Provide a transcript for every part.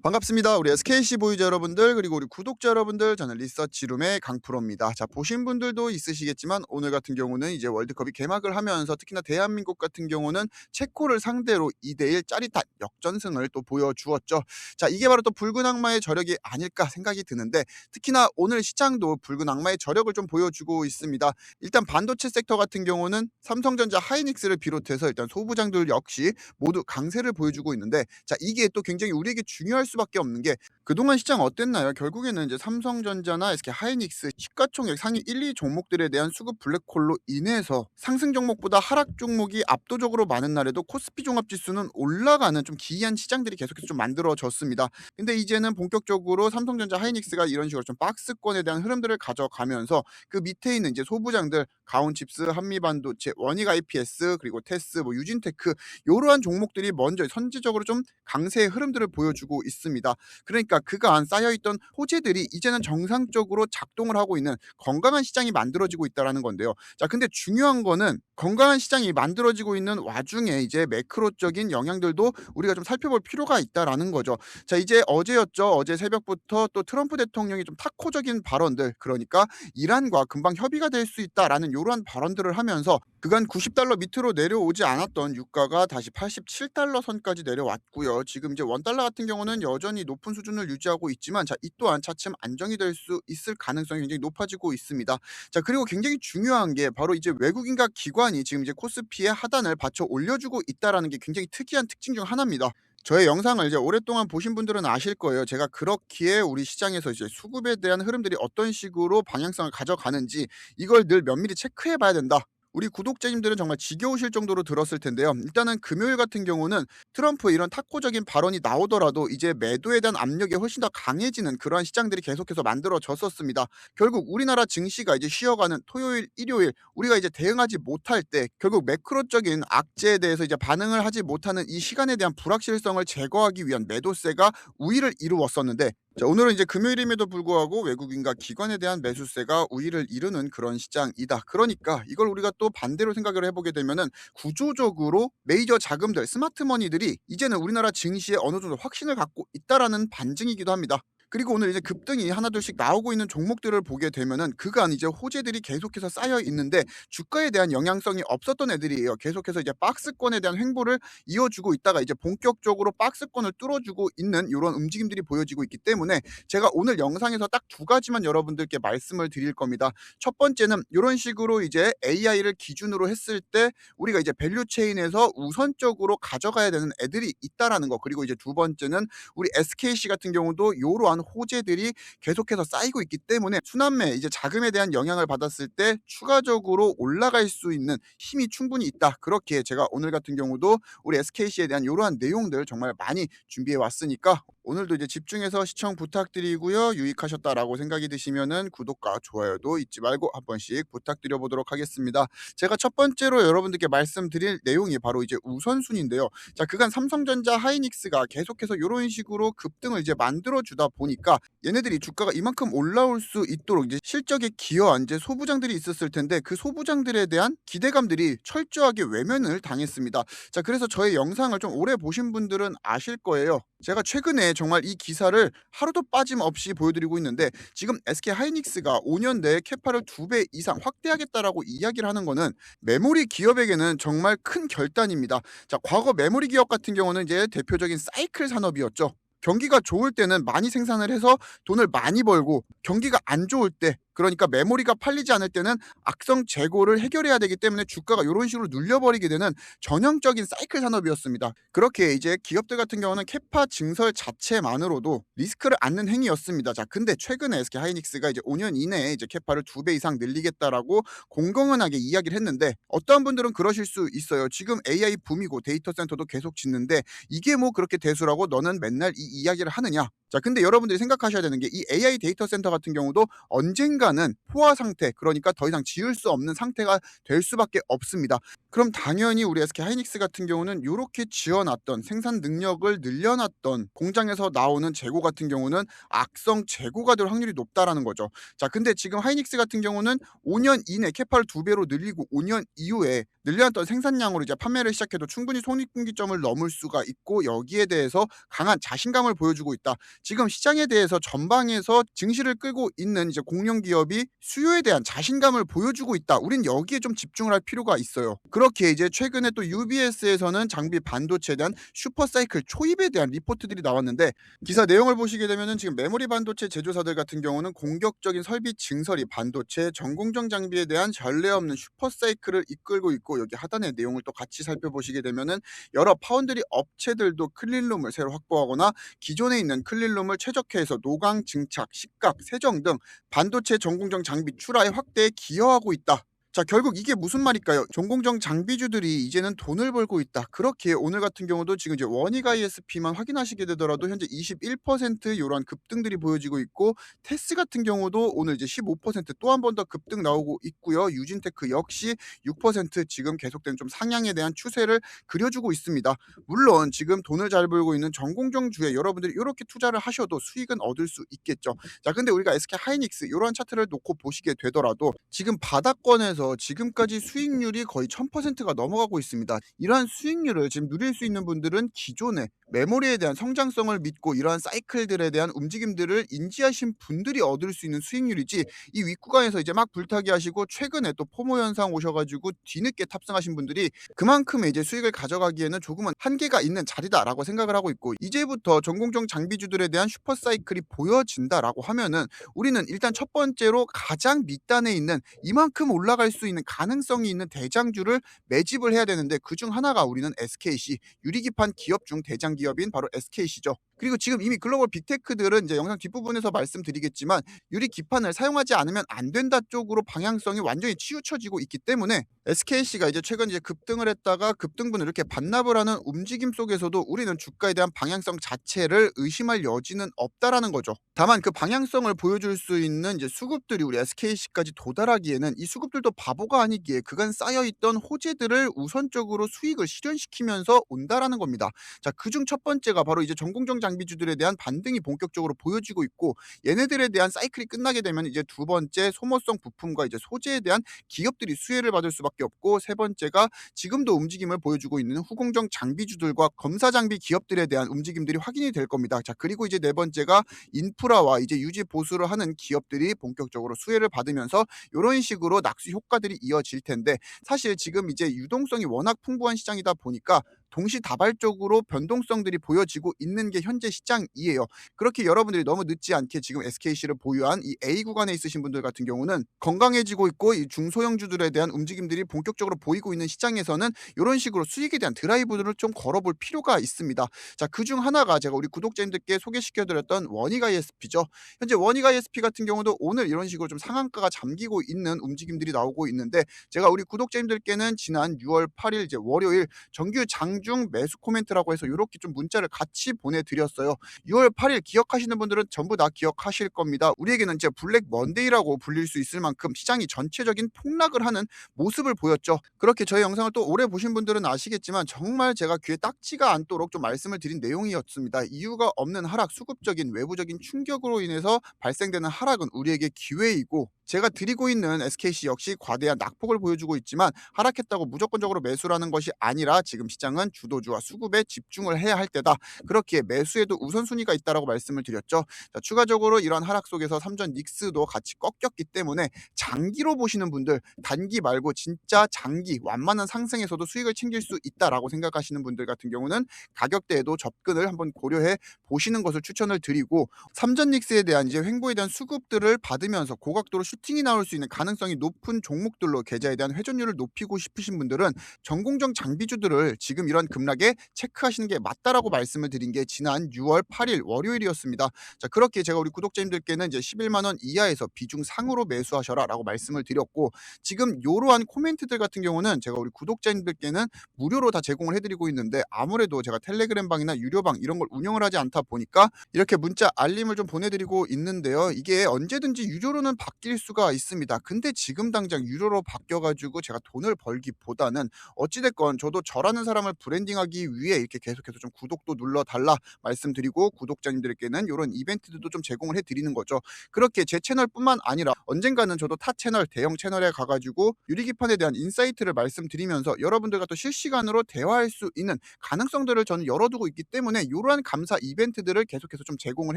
반갑습니다. 우리 SKC 보유자 여러분들 그리고 우리 구독자 여러분들, 저는 리서치룸의 강프로입니다. 자, 보신 분들도 있으시겠지만 오늘 같은 경우는 이제 월드컵이 개막을 하면서 특히나 대한민국 같은 경우는 체코를 상대로 2대1 짜릿한 역전승을 또 보여주었죠. 자, 이게 바로 또 붉은 악마의 저력이 아닐까 생각이 드는데, 특히나 오늘 시장도 붉은 악마의 저력을 좀 보여주고 있습니다. 일단 반도체 섹터 같은 경우는 삼성전자, 하이닉스를 비롯해서 일단 소부장들 역시 모두 강세를 보여주고 있는데, 자, 이게 또 굉장히 우리에게 중요할 수밖에 없는 게, 그동안 시장 어땠나요? 결국에는 이제 삼성전자나 SK 하이닉스 시가총액 상위 1, 2 종목들에 대한 수급 블랙홀로 인해서 상승 종목보다 하락 종목이 압도적으로 많은 날에도 코스피 종합지수는 올라가는 좀 기이한 시장들이 계속해서 좀 만들어졌습니다. 근데 이제는 본격적으로 삼성전자, 하이닉스가 이런 식으로 좀 박스권에 대한 흐름들을 가져가면서 그 밑에 있는 이제 소부장들, 가온칩스, 한미반도체, 원익 IPS, 그리고 테스, 유진테크, 이러한 종목들이 먼저 선제적으로 좀 강세의 흐름들을 보여주고 있습니다. 그러니까 그간 쌓여있던 호재들이 이제는 정상적으로 작동을 하고 있는 건강한 시장이 만들어지고 있다는 건데요. 자, 근데 중요한 거는 건강한 시장이 만들어지고 있는 와중에 이제 매크로적인 영향들도 우리가 좀 살펴볼 필요가 있다는 거죠. 자, 이제 어제였죠. 어제 새벽부터 또 트럼프 대통령이 좀 타코적인 발언들, 그러니까 이란과 금방 협의가 될 수 있다라는 이러한 발언들을 하면서 그간 90달러 밑으로 내려오지 않았던 유가가 다시 87달러 선까지 내려왔고요. 지금 이제 원달러 같은 경우는 여전히 높은 수준을 유지하고 있지만, 자, 이 또한 차츰 안정이 될 수 있을 가능성이 굉장히 높아지고 있습니다. 자, 그리고 굉장히 중요한 게 바로 이제 외국인과 기관이 지금 이제 코스피의 하단을 받쳐 올려주고 있다라는 게 굉장히 특이한 특징 중 하나입니다. 저의 영상을 이제 오랫동안 보신 분들은 아실 거예요. 제가 그렇기에 우리 시장에서 이제 수급에 대한 흐름들이 어떤 식으로 방향성을 가져가는지 이걸 늘 면밀히 체크해 봐야 된다. 우리 구독자님들은 정말 지겨우실 정도로 들었을 텐데요. 일단은 금요일 같은 경우는 트럼프 이런 타코적인 발언이 나오더라도 이제 매도에 대한 압력이 훨씬 더 강해지는 그러한 시장들이 계속해서 만들어졌었습니다. 결국 우리나라 증시가 이제 쉬어가는 토요일, 일요일 우리가 이제 대응하지 못할 때 결국 매크로적인 악재에 대해서 이제 반응을 하지 못하는 이 시간에 대한 불확실성을 제거하기 위한 매도세가 우위를 이루었었는데, 자, 오늘은 이제 금요일임에도 불구하고 외국인과 기관에 대한 매수세가 우위를 이루는 그런 시장이다. 그러니까 이걸 우리가 또 반대로 생각을 해보게 되면은 구조적으로 메이저 자금들, 스마트머니들이 이제는 우리나라 증시에 어느 정도 확신을 갖고 있다라는 반증이기도 합니다. 그리고 오늘 이제 급등이 하나둘씩 나오고 있는 종목들을 보게 되면은 그간 이제 호재들이 계속해서 쌓여 있는데 주가에 대한 영향성이 없었던 애들이에요. 계속해서 이제 박스권에 대한 횡보를 이어주고 있다가 이제 본격적으로 박스권을 뚫어주고 있는 이런 움직임들이 보여지고 있기 때문에 제가 오늘 영상에서 딱 두 가지만 여러분들께 말씀을 드릴 겁니다. 첫 번째는 이런 식으로 이제 AI를 기준으로 했을 때 우리가 이제 밸류 체인에서 우선적으로 가져가야 되는 애들이 있다라는 거. 그리고 이제 두 번째는 우리 SKC 같은 경우도 이러한 호재들이 계속해서 쌓이고 있기 때문에 순환매 이제 자금에 대한 영향을 받았을 때 추가적으로 올라갈 수 있는 힘이 충분히 있다. 그렇게 제가 오늘 같은 경우도 우리 SKC에 대한 이러한 내용들 정말 많이 준비해 왔으니까 오늘도 이제 집중해서 시청 부탁드리고요. 유익하셨다라고 생각이 드시면은 구독과 좋아요도 잊지 말고 한 번씩 부탁드려 보도록 하겠습니다. 제가 첫 번째로 여러분들께 말씀드릴 내용이 바로 이제 우선순위인데요. 자, 그간 삼성전자, 하이닉스가 계속해서 이런 식으로 급등을 이제 만들어 주다 보니까 얘네들이 주가가 이만큼 올라올 수 있도록 이제 실적에 기여한 이제 소부장들이 있었을 텐데, 그 소부장들에 대한 기대감들이 철저하게 외면을 당했습니다. 자, 그래서 저의 영상을 좀 오래 보신 분들은 아실 거예요. 제가 최근에 정말 이 기사를 하루도 빠짐없이 보여드리고 있는데, 지금 SK 하이닉스가 5년 내에 캐파를 2배 이상 확대하겠다라고 이야기를 하는 거는 메모리 기업에게는 정말 큰 결단입니다. 자, 과거 메모리 기업 같은 경우는 이제 대표적인 사이클 산업이었죠. 경기가 좋을 때는 많이 생산을 해서 돈을 많이 벌고, 경기가 안 좋을 때, 그러니까 메모리가 팔리지 않을 때는 악성 재고를 해결해야 되기 때문에 주가가 이런 식으로 눌려버리게 되는 전형적인 사이클 산업이었습니다. 그렇게 이제 기업들 같은 경우는 캐파 증설 자체만으로도 리스크를 안는 행위였습니다. 자, 근데 최근에 SK 하이닉스가 이제 5년 이내에 이제 캐파를 2배 이상 늘리겠다라고 공공연하게 이야기를 했는데, 어떠한 분들은 그러실 수 있어요. 지금 AI 붐이고 데이터 센터도 계속 짓는데 이게 뭐 그렇게 대수라고 너는 맨날 이 이야기를 하느냐? 자, 근데 여러분들이 생각하셔야 되는 게 이 AI 데이터 센터 같은 경우도 언젠가는 포화 상태, 그러니까 더 이상 지을 수 없는 상태가 될 수밖에 없습니다. 그럼 당연히 우리 SK 하이닉스 같은 경우는 요렇게 지어놨던 생산 능력을 늘려놨던 공장에서 나오는 재고 같은 경우는 악성 재고가 될 확률이 높다라는 거죠. 자, 근데 지금 하이닉스 같은 경우는 5년 이내 캐파를 2배로 늘리고 5년 이후에 늘려놨던 생산량으로 이제 판매를 시작해도 충분히 손익분기점을 넘을 수가 있고, 여기에 대해서 강한 자신감을 보여주고 있다. 지금 시장에 대해서 전방에서 증시를 끌고 있는 이제 공룡 기업이 수요에 대한 자신감을 보여주고 있다. 우린 여기에 좀 집중을 할 필요가 있어요. 그렇게 이제 최근에 또 UBS에서는 장비 반도체에 대한 슈퍼사이클 초입에 대한 리포트들이 나왔는데, 기사 내용을 보시게 되면은 지금 메모리 반도체 제조사들 같은 경우는 공격적인 설비 증설이 반도체 전공정 장비에 대한 전례 없는 슈퍼사이클을 이끌고 있고, 여기 하단의 내용을 또 같이 살펴보시게 되면은 여러 파운드리 업체들도 클린룸을 새로 확보하거나 기존에 있는 클린룸을 최적화해서 노광 증착, 식각, 세정 등 반도체 전공정 장비 출하의 확대에 기여하고 있다. 자, 결국 이게 무슨 말일까요? 전공정 장비주들이 이제는 돈을 벌고 있다. 그렇게 오늘 같은 경우도 지금 이제 원익 ISP만 확인하시게 되더라도 현재 21% 요런 급등들이 보여지고 있고, 테스 같은 경우도 오늘 이제 15% 또 한 번 더 급등 나오고 있고요. 유진테크 역시 6% 지금 계속된 좀 상향에 대한 추세를 그려주고 있습니다. 물론 지금 돈을 잘 벌고 있는 전공정주에 여러분들이 이렇게 투자를 하셔도 수익은 얻을 수 있겠죠. 자, 근데 우리가 SK 하이닉스 이런 차트를 놓고 보시게 되더라도 지금 바닥권에서 지금까지 수익률이 거의 1000%가 넘어가고 있습니다. 이러한 수익률을 지금 누릴 수 있는 분들은 기존에 메모리에 대한 성장성을 믿고 이러한 사이클들에 대한 움직임들을 인지하신 분들이 얻을 수 있는 수익률이지, 이 윗구간에서 이제 막 불타기 하시고 최근에 또 포모 현상 오셔가지고 뒤늦게 탑승하신 분들이 그만큼의 이제 수익을 가져가기에는 조금은 한계가 있는 자리다라고 생각을 하고 있고, 이제부터 전공정 장비주들에 대한 슈퍼사이클이 보여진다라고 하면은 우리는 일단 첫 번째로 가장 밑단에 있는 이만큼 올라갈 수 있는 가능성이 있는 대장주를 매집을 해야 되는데, 그중 하나가 우리는 SKC, 유리기판 기업 중 대장 기업인 바로 SKC죠. 그리고 지금 이미 글로벌 빅테크들은 이제 영상 뒷부분에서 말씀드리겠지만 유리 기판을 사용하지 않으면 안 된다 쪽으로 방향성이 완전히 치우쳐지고 있기 때문에 SKC가 이제 최근 이제 급등을 했다가 급등분을 이렇게 반납을 하는 움직임 속에서도 우리는 주가에 대한 방향성 자체를 의심할 여지는 없다라는 거죠. 다만 그 방향성을 보여줄 수 있는 이제 수급들이 우리 SKC까지 도달하기에는 이 수급들도 바보가 아니기에 그간 쌓여있던 호재들을 우선적으로 수익을 실현시키면서 온다라는 겁니다. 자, 그중 첫 번째가 바로 이제 전공정 장비주들에 대한 반등이 본격적으로 보여지고 있고, 얘네들에 대한 사이클이 끝나게 되면 이제 두 번째 소모성 부품과 이제 소재에 대한 기업들이 수혜를 받을 수밖에 없고, 세 번째가 지금도 움직임을 보여주고 있는 후공정 장비주들과 검사 장비 기업들에 대한 움직임들이 확인이 될 겁니다. 자, 그리고 이제 네 번째가 인프라와 이제 유지 보수를 하는 기업들이 본격적으로 수혜를 받으면서 이런 식으로 낙수 효과들이 이어질 텐데, 사실 지금 이제 유동성이 워낙 풍부한 시장이다 보니까 동시다발적으로 변동성들이 보여지고 있는 게 현재 시장이에요. 그렇게 여러분들이 너무 늦지 않게 지금 SKC를 보유한 이 A 구간에 있으신 분들 같은 경우는 건강해지고 있고, 이 중소형주들에 대한 움직임들이 본격적으로 보이고 있는 시장에서는 이런 식으로 수익에 대한 드라이브를 좀 걸어볼 필요가 있습니다. 자, 그중 하나가 제가 우리 구독자님들께 소개시켜드렸던 원익 ISP죠. 현재 원익 ISP 같은 경우도 오늘 이런 식으로 좀 상한가가 잠기고 있는 움직임들이 나오고 있는데, 제가 우리 구독자님들께는 지난 6월 8일 이제 월요일 정규 장 중 매수 코멘트라고 해서 이렇게 좀 문자를 같이 보내드렸어요. 6월 8일 기억하시는 분들은 전부 다 기억하실 겁니다. 우리에게는 이제 블랙 먼데이라고 불릴 수 있을 만큼 시장이 전체적인 폭락을 하는 모습을 보였죠. 그렇게 저희 영상을 또 오래 보신 분들은 아시겠지만 정말 제가 귀에 딱지가 않도록 좀 말씀을 드린 내용이었습니다. 이유가 없는 하락, 수급적인 외부적인 충격으로 인해서 발생되는 하락은 우리에게 기회이고, 제가 드리고 있는 SKC 역시 과대한 낙폭을 보여주고 있지만 하락했다고 무조건적으로 매수라는 것이 아니라 지금 시장은 주도주와 수급에 집중을 해야 할 때다. 그렇기에 매수에도 우선순위가 있다라고 말씀을 드렸죠. 자, 추가적으로 이러한 하락 속에서 삼전 닉스도 같이 꺾였기 때문에 장기로 보시는 분들, 단기 말고 진짜 장기 완만한 상승에서도 수익을 챙길 수 있다라고 생각하시는 분들 같은 경우는 가격대에도 접근을 한번 고려해 보시는 것을 추천을 드리고, 삼전 닉스에 대한 이제 횡보에 대한 수급들을 받으면서 고각도로 슈팅이 나올 수 있는 가능성이 높은 종목들로 계좌에 대한 회전율을 높이고 싶으신 분들은 전공정 장비주들을 지금 이런 급락에 체크하시는 게 맞다라고 말씀을 드린 게 지난 6월 8일 월요일이었습니다. 자, 그렇게 제가 우리 구독자님들께는 이제 11만 원 이하에서 비중 상으로 매수하셔라라고 말씀을 드렸고, 지금 요러한 코멘트들 같은 경우는 제가 우리 구독자님들께는 무료로 다 제공을 해드리고 있는데, 아무래도 제가 텔레그램 방이나 유료방 이런 걸 운영을 하지 않다 보니까 이렇게 문자 알림을 좀 보내드리고 있는데요. 이게 언제든지 유료로는 바뀔 수가 있습니다. 근데 지금 당장 유료로 바뀌어가지고 제가 돈을 벌기보다는 어찌됐건 저도 저라는 사람을 브랜딩하기 위해 이렇게 계속해서 좀 구독도 눌러달라 말씀드리고, 구독자님들께는 이런 이벤트들도 좀 제공을 해드리는 거죠. 그렇게 제 채널뿐만 아니라 언젠가는 저도 타 채널, 대형 채널에 가가지고 유리기판에 대한 인사이트를 말씀드리면서 여러분들과 또 실시간으로 대화할 수 있는 가능성들을 저는 열어두고 있기 때문에 이러한 감사 이벤트들을 계속해서 좀 제공을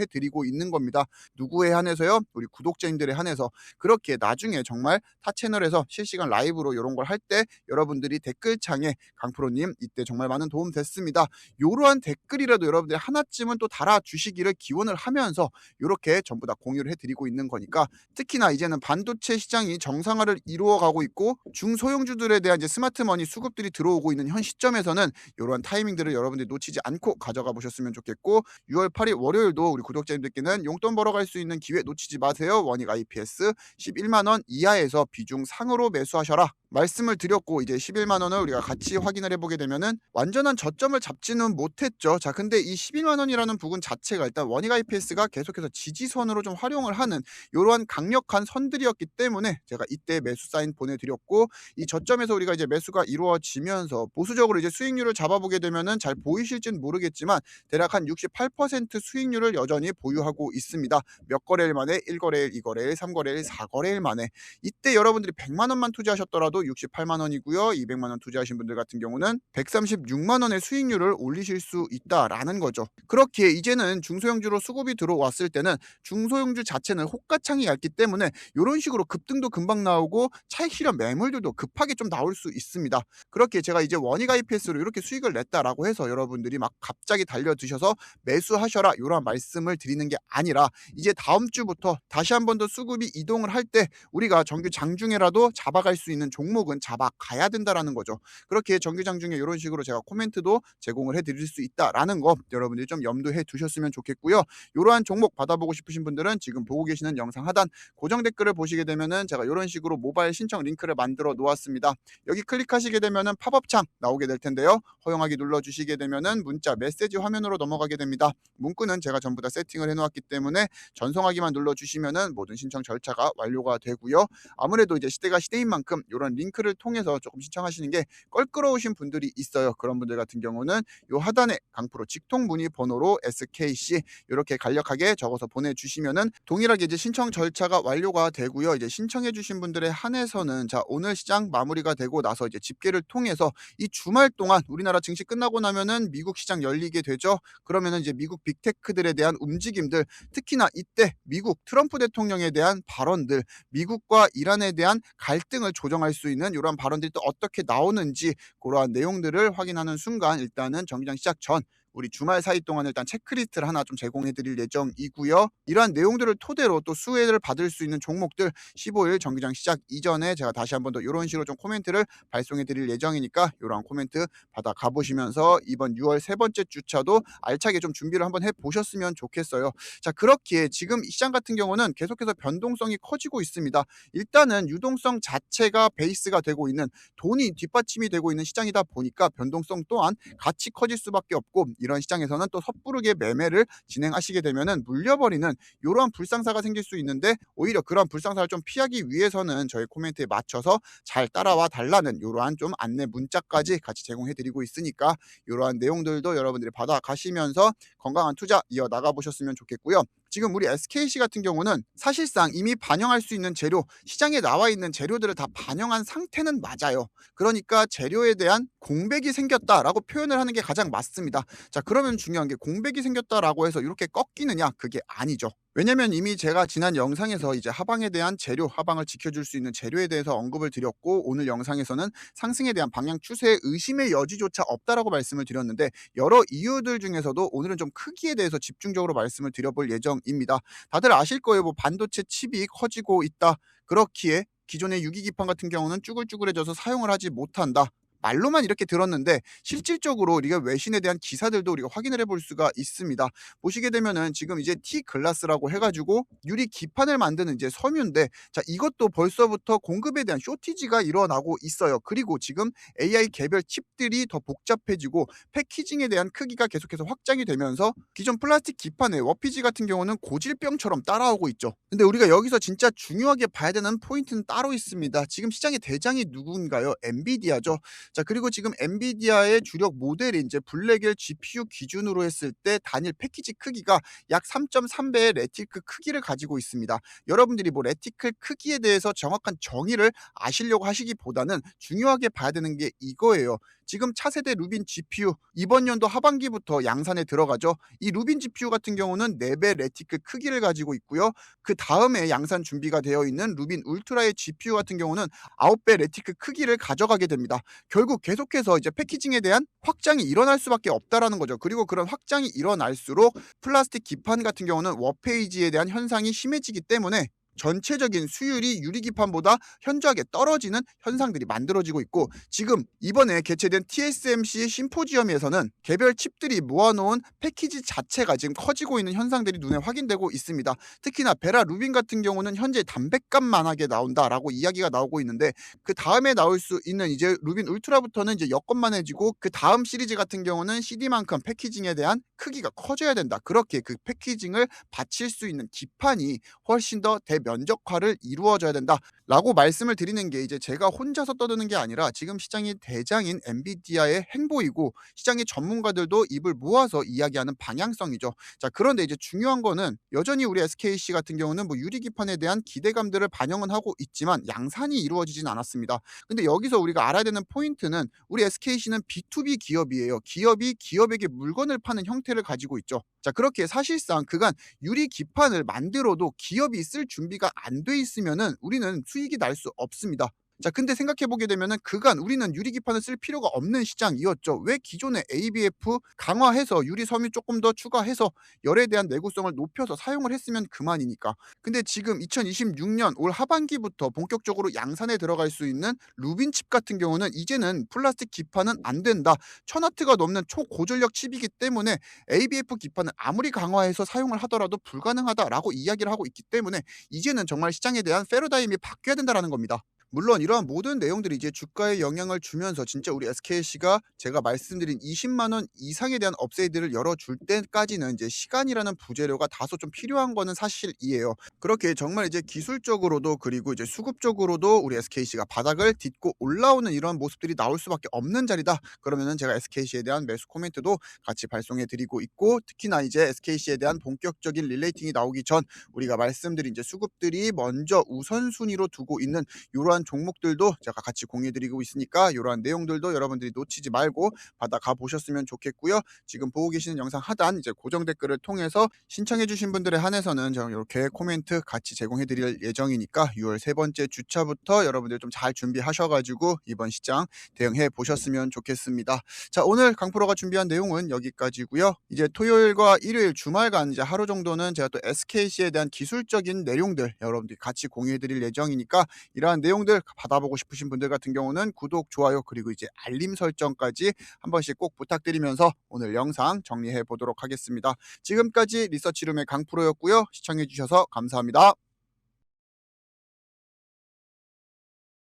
해드리고 있는 겁니다. 누구에 한해서요? 우리 구독자님들에 한해서. 그렇게 나중에 정말 타 채널에서 실시간 라이브로 이런 걸 할 때 여러분들이 댓글창에 강프로님 이때 정말 많은 도움 됐습니다, 이러한 댓글이라도 여러분들이 하나쯤은 또 달아주시기를 기원을 하면서 이렇게 전부 다 공유를 해드리고 있는 거니까, 특히나 이제는 반도체 시장이 정상화를 이루어가고 있고 중소형주들에 대한 이제 스마트머니 수급들이 들어오고 있는 현 시점에서는 이러한 타이밍들을 여러분들이 놓치지 않고 가져가 보셨으면 좋겠고, 6월 8일 월요일도 우리 구독자님들께는 용돈 벌어갈 수 있는 기회 놓치지 마세요. 원익 IPS 11만 원 이하에서 비중 상으로 매수하셔라 말씀을 드렸고, 이제 11만 원을 우리가 같이 확인을 해보게 되면은 완전한 저점을 잡지는 못했죠. 자, 근데 이 11만 원이라는 부분 자체가 일단 원익 IPS가 계속해서 지지선으로 좀 활용을 하는 이러한 강력한 선들이었기 때문에 제가 이때 매수 사인 보내드렸고, 이 저점에서 우리가 이제 매수가 이루어지면서 보수적으로 이제 수익률을 잡아보게 되면은 잘 보이실진 모르겠지만 대략 한 68% 수익률을 여전히 보유하고 있습니다. 몇 거래일 만에 1거래일, 2거래일, 3거래일, 4거래일 만에. 이때 여러분들이 100만 원만 투자하셨더라도 68만 원이고요. 200만 원 투자하신 분들 같은 경우는 136만 원의 수익률을 올리실 수 있다라는 거죠. 그렇게 이제는 중소형주로 수급이 들어왔을 때는 중소형주 자체는 호가창이 얇기 때문에 이런 식으로 급등도 금방 나오고 차익 실현 매물들도 급하게 좀 나올 수 있습니다. 그렇게 제가 이제 원익 IPS로 이렇게 수익을 냈다라고 해서 여러분들이 막 갑자기 달려드셔서 매수하셔라 이런 말씀을 드리는 게 아니라, 이제 다음 주부터 다시 한 번 더 수급이 이동을 할 때 우리가 정규 장중에라도 잡아갈 수 있는 종목은 잡아가야 된다라는 거죠. 그렇게 정규 장중에 이런 식으로 제가 코멘트도 제공을 해드릴 수 있다라는 거 여러분들이 좀 염두해 두셨으면 좋겠고요. 이러한 종목 받아보고 싶으신 분들은 지금 보고 계시는 영상 하단 고정 댓글을 보시게 되면은 제가 이런 식으로 모바일 신청 링크를 만들어 놓았습니다. 여기 클릭하시게 되면은 팝업창 나오게 될 텐데요. 허용하기 눌러주시게 되면은 문자 메시지 화면으로 넘어가게 됩니다. 문구는 제가 전부 다 세팅을 해놓았기 때문에 전송하기만 눌러주시면은 모든 신청 절차가 완료가 되고요. 아무래도 이제 시대가 시대인 만큼 이런 링크를 통해서 조금 신청하시는 게 껄끄러우신 분들이 있어요. 그런 분들 같은 경우는 요 하단에 강프로 직통 문의 번호로 SKC 이렇게 간략하게 적어서 보내주시면은 동일하게 이제 신청 절차가 완료가 되고요. 이제 신청해주신 분들에 한해서는 자, 오늘 시장 마무리가 되고 나서 이제 집계를 통해서 이 주말 동안 우리나라 증시 끝나고 나면은 미국 시장 열리게 되죠. 그러면은 이제 미국 빅테크들에 대한 움직임들, 특히나 이때 미국 트럼프 대통령에 대한 발언들, 미국과 이란에 대한 갈등을 조정할 수 있는 이러한 발언들이 또 어떻게 나오는지 그러한 내용들을 확인하는 순간 일단은 정기장 시작 전 우리 주말 사이 동안 일단 체크리스트를 하나 좀 제공해 드릴 예정이고요. 이러한 내용들을 토대로 또 수혜를 받을 수 있는 종목들 15일 정기장 시작 이전에 제가 다시 한번 더 이런 식으로 좀 코멘트를 발송해 드릴 예정이니까 이러한 코멘트 받아 가보시면서 이번 6월 세 번째 주차도 알차게 좀 준비를 한번 해보셨으면 좋겠어요. 자, 그렇게 지금 이 시장 같은 경우는 계속해서 변동성이 커지고 있습니다. 일단은 유동성 자체가 베이스가 되고 있는, 돈이 뒷받침이 되고 있는 시장이다 보니까 변동성 또한 같이 커질 수밖에 없고, 이런 시장에서는 또 섣부르게 매매를 진행하시게 되면은 물려버리는 이러한 불상사가 생길 수 있는데, 오히려 그런 불상사를 좀 피하기 위해서는 저희 코멘트에 맞춰서 잘 따라와 달라는 이러한 좀 안내 문자까지 같이 제공해 드리고 있으니까 이러한 내용들도 여러분들이 받아 가시면서 건강한 투자 이어 나가 보셨으면 좋겠고요. 지금 우리 SKC 같은 경우는 사실상 이미 반영할 수 있는 재료, 시장에 나와 있는 재료들을 다 반영한 상태는 맞아요. 그러니까 재료에 대한 공백이 생겼다라고 표현을 하는 게 가장 맞습니다. 자, 그러면 중요한 게 공백이 생겼다라고 해서 이렇게 꺾이느냐? 그게 아니죠. 왜냐면 이미 제가 지난 영상에서 이제 하방에 대한 재료, 하방을 지켜줄 수 있는 재료에 대해서 언급을 드렸고, 오늘 영상에서는 상승에 대한 방향 추세에 의심의 여지조차 없다라고 말씀을 드렸는데, 여러 이유들 중에서도 오늘은 좀 크기에 대해서 집중적으로 말씀을 드려볼 예정입니다. 다들 아실 거예요. 뭐 반도체 칩이 커지고 있다. 그렇기에 기존의 유기기판 같은 경우는 쭈글쭈글해져서 사용을 하지 못한다. 말로만 이렇게 들었는데 실질적으로 우리가 외신에 대한 기사들도 우리가 확인을 해볼 수가 있습니다. 보시게 되면은 지금 이제 T 글라스라고 해가지고 유리 기판을 만드는 이제 섬유인데, 자, 이것도 벌써부터 공급에 대한 쇼티지가 일어나고 있어요. 그리고 지금 AI 개별 칩들이 더 복잡해지고 패키징에 대한 크기가 계속해서 확장이 되면서 기존 플라스틱 기판의 워피지 같은 경우는 고질병처럼 따라오고 있죠. 근데 우리가 여기서 진짜 중요하게 봐야 되는 포인트는 따로 있습니다. 지금 시장의 대장이 누군가요? 엔비디아죠. 자, 그리고 지금 엔비디아의 주력 모델인 이제 블랙엘 GPU 기준으로 했을 때 단일 패키지 크기가 약 3.3배의 레티클 크기를 가지고 있습니다. 여러분들이 뭐 레티클 크기에 대해서 정확한 정의를 아시려고 하시기보다는 중요하게 봐야 되는 게 이거예요. 지금 차세대 루빈 GPU 이번 연도 하반기부터 양산에 들어가죠. 이 루빈 GPU 같은 경우는 4배 레티클 크기를 가지고 있고요. 그 다음에 양산 준비가 되어 있는 루빈 울트라의 GPU 같은 경우는 9배 레티클 크기를 가져가게 됩니다. 결국 계속해서 이제 패키징에 대한 확장이 일어날 수밖에 없다라는 거죠. 그리고 그런 확장이 일어날수록 플라스틱 기판 같은 경우는 워페이지에 대한 현상이 심해지기 때문에 전체적인 수율이 유리기판보다 현저하게 떨어지는 현상들이 만들어지고 있고, 지금 이번에 개최된 TSMC 심포지엄에서는 개별 칩들이 모아놓은 패키지 자체가 지금 커지고 있는 현상들이 눈에 확인되고 있습니다. 특히나 베라 루빈 같은 경우는 현재 담백감만하게 나온다라고 이야기가 나오고 있는데, 그 다음에 나올 수 있는 이제 루빈 울트라부터는 이제 여건만해지고, 그 다음 시리즈 같은 경우는 CD만큼 패키징에 대한 크기가 커져야 된다. 그렇게 그 패키징을 받칠 수 있는 기판이 훨씬 더 대면적화를 이루어져야 된다라고 말씀을 드리는 게, 이제 제가 혼자서 떠드는 게 아니라 지금 시장의 대장인 엔비디아의 행보이고 시장의 전문가들도 입을 모아서 이야기하는 방향성이죠. 자, 그런데 이제 중요한 거는 여전히 우리 SKC 같은 경우는 뭐 유리기판에 대한 기대감들을 반영은 하고 있지만 양산이 이루어지진 않았습니다. 근데 여기서 우리가 알아야 되는 포인트는 우리 SKC는 B2B 기업이에요. 기업이 기업에게 물건을 파는 형태를 가지고 있죠. 자, 그렇게 사실상 그간 유리 기판을 만들어도 기업이 쓸 준비가 안 돼 있으면은 우리는 수익이 날 수 없습니다. 자, 근데 생각해 보게 되면은 그간 우리는 유리 기판을 쓸 필요가 없는 시장이었죠. 왜 기존의 ABF 강화해서 유리 섬유 조금 더 추가해서 열에 대한 내구성을 높여서 사용을 했으면 그만이니까. 근데 지금 2026년 올 하반기부터 본격적으로 양산에 들어갈 수 있는 루빈 칩 같은 경우는 이제는 플라스틱 기판은 안 된다. 1000W가 넘는 초고전력 칩이기 때문에 ABF 기판을 아무리 강화해서 사용을 하더라도 불가능하다라고 이야기를 하고 있기 때문에 이제는 정말 시장에 대한 패러다임이 바뀌어야 된다라는 겁니다. 물론 이러한 모든 내용들이 이제 주가에 영향을 주면서 진짜 우리 SKC가 제가 말씀드린 20만 원 이상에 대한 업세이드를 열어줄 때까지는 이제 시간이라는 부재료가 다소 좀 필요한 거는 사실이에요. 그렇게 정말 이제 기술적으로도 그리고 이제 수급적으로도 우리 SKC가 바닥을 딛고 올라오는 이런 모습들이 나올 수밖에 없는 자리다. 그러면은 제가 SKC에 대한 매수 코멘트도 같이 발송해 드리고 있고, 특히나 이제 SKC에 대한 본격적인 릴레이팅이 나오기 전 우리가 말씀드린 이제 수급들이 먼저 우선순위로 두고 있는 이러한 종목들도 제가 같이 공유해드리고 있으니까 이러한 내용들도 여러분들이 놓치지 말고 받아가 보셨으면 좋겠고요. 지금 보고 계시는 영상 하단 이제 고정 댓글을 통해서 신청해주신 분들에 한해서는 제가 이렇게 코멘트 같이 제공해드릴 예정이니까 6월 세 번째 주차부터 여러분들 좀 잘 준비하셔가지고 이번 시장 대응해 보셨으면 좋겠습니다. 자, 오늘 강프로가 준비한 내용은 여기까지고요. 이제 토요일과 일요일 주말간 이제 하루 정도는 제가 또 SKC에 대한 기술적인 내용들 여러분들이 같이 공유해드릴 예정이니까 이러한 내용들 받아보고 싶으신 분들 같은 경우는 구독, 좋아요 그리고 이제 알림 설정까지 한 번씩 꼭 부탁드리면서 오늘 영상 정리해 보도록 하겠습니다. 지금까지 리서치룸의 강프로였고요. 시청해 주셔서 감사합니다.